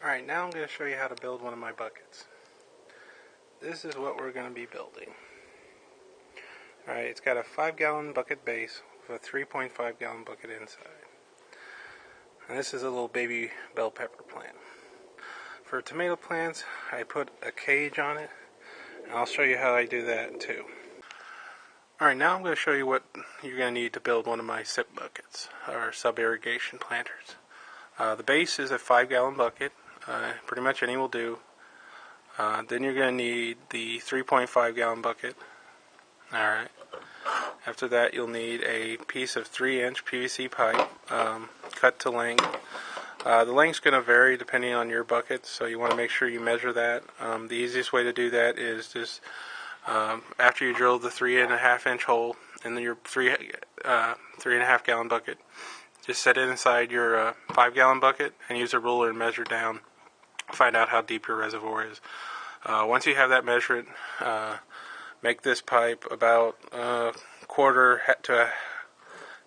Alright, now I'm going to show you how to build one of my buckets. This is what we're going to be building. Alright, it's got a 5-gallon bucket base with a 3.5 gallon bucket inside. And this is a little baby bell pepper plant. For tomato plants, I put a cage on it, and I'll show you how I do that too. Alright, now I'm going to show you what you're going to need to build one of my SIP buckets, or sub-irrigation planters. The base is a 5-gallon bucket. Pretty much any will do. Then you're going to need the 3.5 gallon bucket. Alright. After that, you'll need a piece of 3-inch PVC pipe cut to length. The length's going to vary depending on your bucket, so you want to make sure you measure that. The easiest way to do that is just after you drill the 3.5-inch hole in your 3.5 gallon bucket, just set it inside your 5-gallon bucket and use a ruler and measure down. Find out how deep your reservoir is. Once you have that measured, make this pipe about a quarter to a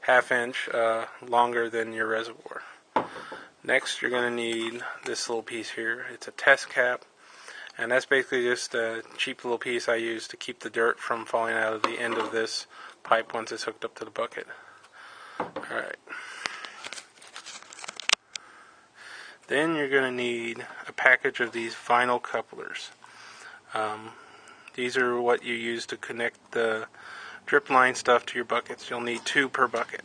half-inch longer than your reservoir. Next, you're going to need this little piece here. It's a test cap, and that's basically just a cheap little piece I use to keep the dirt from falling out of the end of this pipe once it's hooked up to the bucket. Alright. Then you're going to need a package of these vinyl couplers. These are what you use to connect the drip line stuff to your buckets. You'll need 2 per bucket.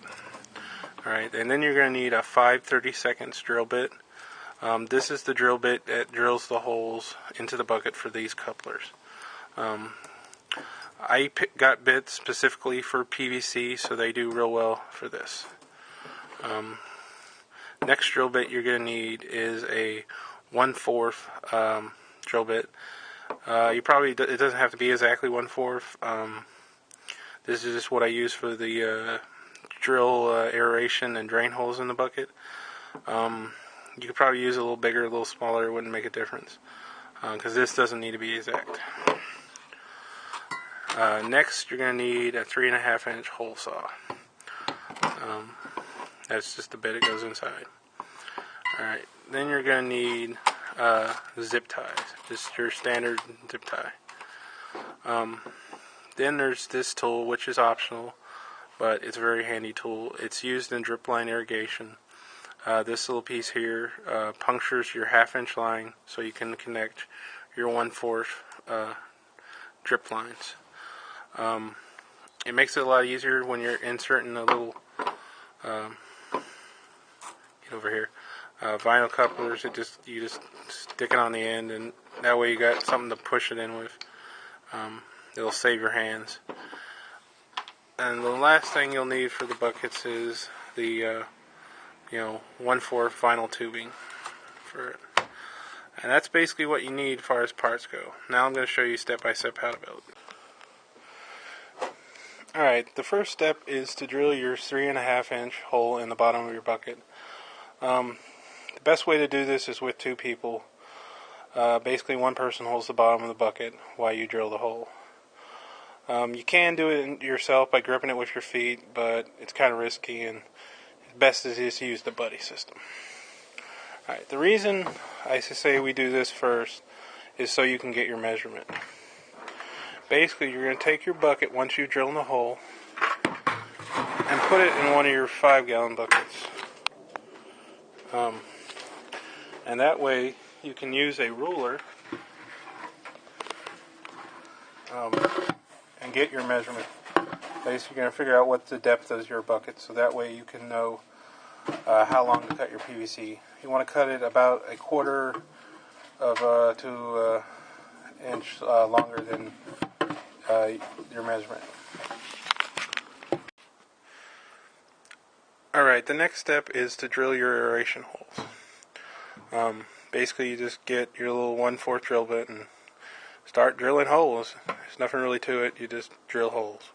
Alright, and then you're going to need a 5/32 drill bit. This is the drill bit that drills the holes into the bucket for these couplers. I got bits specifically for PVC, so they do real well for this. Next drill bit you're going to need is a 1/4 drill bit. It doesn't have to be exactly 1/4. This is just what I use for the drill aeration and drain holes in the bucket. You could probably use a little bigger, a little smaller, it wouldn't make a difference, because this doesn't need to be exact. Next you're going to need a 3.5-inch hole saw. That's just the bit it goes inside. Alright, then you're going to need zip ties, just your standard zip tie. Then there's this tool, which is optional, but it's a very handy tool. It's used in drip line irrigation. This little piece here punctures your 1/2-inch line so you can connect your 1/4 drip lines. It makes it a lot easier when you're inserting a little get over here vinyl couplers. You just stick it on the end, and that way you got something to push it in with. It'll save your hands. And the last thing you'll need for the buckets is the 1/4 vinyl tubing for it. And that's basically what you need as far as parts go. Now I'm going to show you step by step how to build it. Alright, the first step is to drill your 3.5-inch hole in the bottom of your bucket. The best way to do this is with 2 people. Basically one person holds the bottom of the bucket while you drill the hole. You can do it yourself by gripping it with your feet, but it's kind of risky, and best is just to use the buddy system. Alright, the reason I say we do this first is so you can get your measurement. Basically, you're going to take your bucket once you drill in the hole and put it in one of your 5-gallon buckets. And that way you can use a ruler and get your measurement. Basically, you're going to figure out what the depth is of your bucket, so that way you can know how long to cut your PVC. You want to cut it about a quarter to inch longer than your measurement. Alright, the next step is to drill your aeration holes. Basically, you just get your little 1/4 drill bit and start drilling holes. There's nothing really to it, you just drill holes.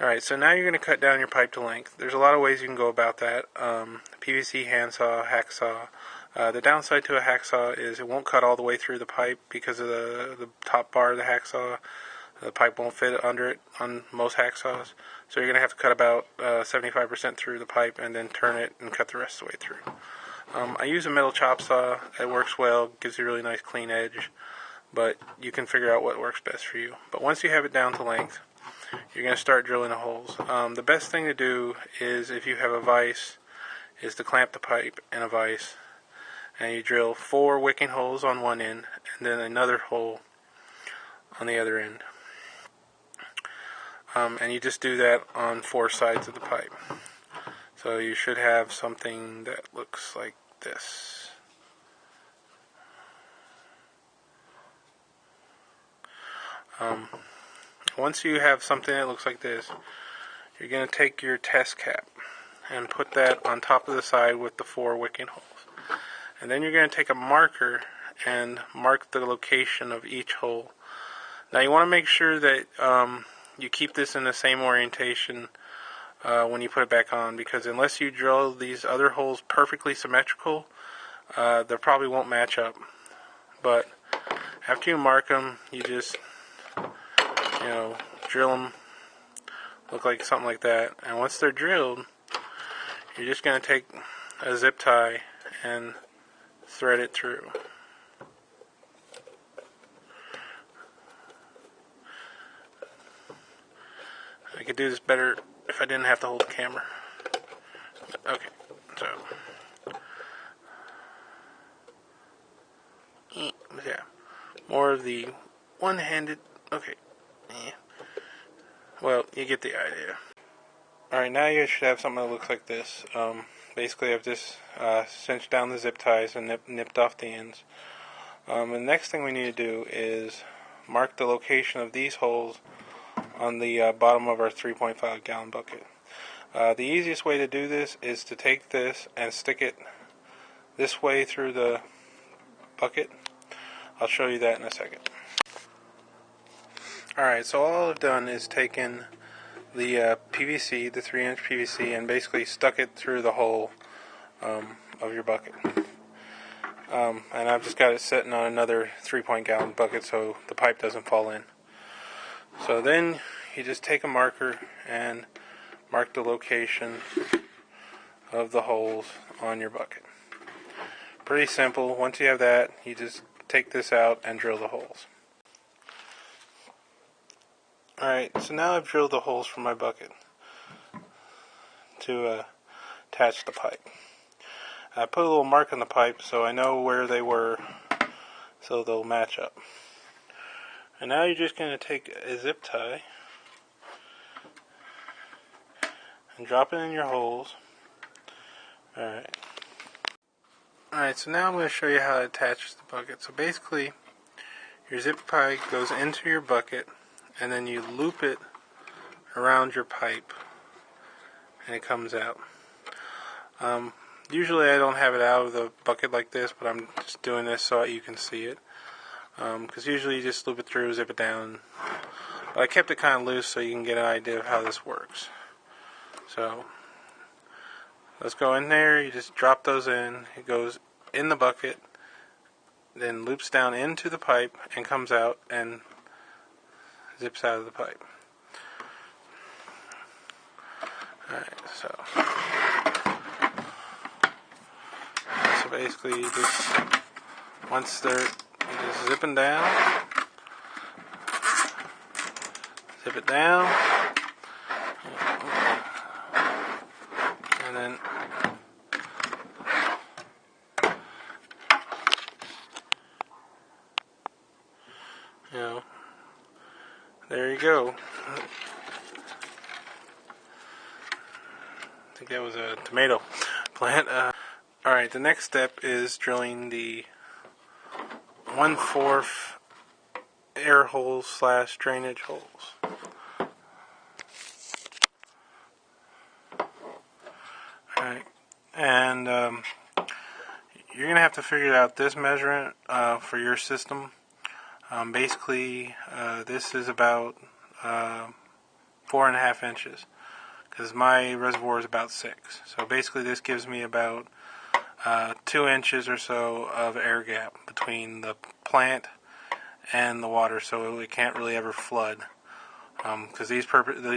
Alright, so now you're going to cut down your pipe to length. There's a lot of ways you can go about that. PVC handsaw, hacksaw. The downside to a hacksaw is it won't cut all the way through the pipe because of the top bar of the hacksaw. The pipe won't fit under it on most hacksaws, so you're going to have to cut about 75% through the pipe and then turn it and cut the rest of the way through. I use a metal chop saw. It works well, gives you a really nice clean edge, but you can figure out what works best for you. But once you have it down to length, you're going to start drilling the holes. The best thing to do is, if you have a vise, is to clamp the pipe in a vise, and you drill 4 wicking holes on one end and then another hole on the other end. And you just do that on 4 sides of the pipe. So you should have something that looks like this. Once you have something that looks like this, you're going to take your test cap and put that on top of the side with the 4 wicking holes. And then you're going to take a marker and mark the location of each hole. Now you want to make sure that you keep this in the same orientation when you put it back on, because unless you drill these other holes perfectly symmetrical, they probably won't match up. But after you mark them, you just drill them, look like something like that. And once they're drilled, you're just going to take a zip tie and thread it through. I could do this better if I didn't have to hold the camera. Okay, so yeah, more of the one-handed. Okay, yeah. Well, you get the idea. Alright, now you should have something that looks like this. Basically, I've just cinched down the zip ties and nipped off the ends. The next thing we need to do is mark the location of these holes on the bottom of our 3.5 gallon bucket. The easiest way to do this is to take this and stick it this way through the bucket. I'll show you that in a second. Alright, so all I've done is taken the PVC, the 3-inch PVC, and basically stuck it through the hole of your bucket. And I've just got it sitting on another 3 gallon bucket so the pipe doesn't fall in. So then you just take a marker and mark the location of the holes on your bucket. Pretty simple. Once you have that, you just take this out and drill the holes. Alright, so now I've drilled the holes for my bucket to attach the pipe. I put a little mark on the pipe so I know where they were so they'll match up. And now you're just going to take a zip tie and drop it in your holes. Alright. Alright, so now I'm going to show you how to attach the bucket. So basically, your zip tie goes into your bucket, and then you loop it around your pipe, and it comes out. Usually I don't have it out of the bucket like this, but I'm just doing this so you can see it. Because usually you just loop it through, zip it down. But I kept it kind of loose so you can get an idea of how this works. So let's go in there. You just drop those in. It goes in the bucket, then loops down into the pipe and comes out and zips out of the pipe. Alright, so basically you just, once they're just zipping down, zip it down, and then there you go. I think that was a tomato plant. Alright, the next step is drilling the 1/4 air holes / drainage holes. Alright, and you're going to have to figure out this measurement for your system. Basically, this is about 4.5 inches, because my reservoir is about 6. So basically this gives me about 2 inches or so of air gap between the plant and the water, so it can't really ever flood. Because these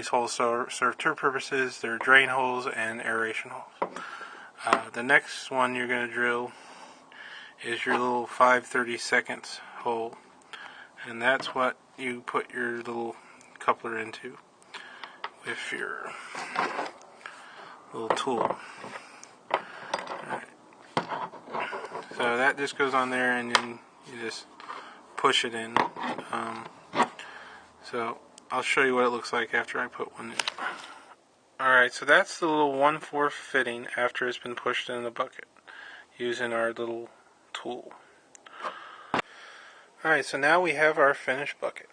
holes serve two purposes: they're drain holes and aeration holes. The next one you're going to drill is your little 5/32 hole, and that's what you put your little coupler into with your little tool. Alright. So that just goes on there, and then you just push it in. So I'll show you what it looks like after I put one in. Alright, so that's the little 1/4 fitting after it's been pushed in the bucket using our little tool. Alright, so now we have our finished bucket.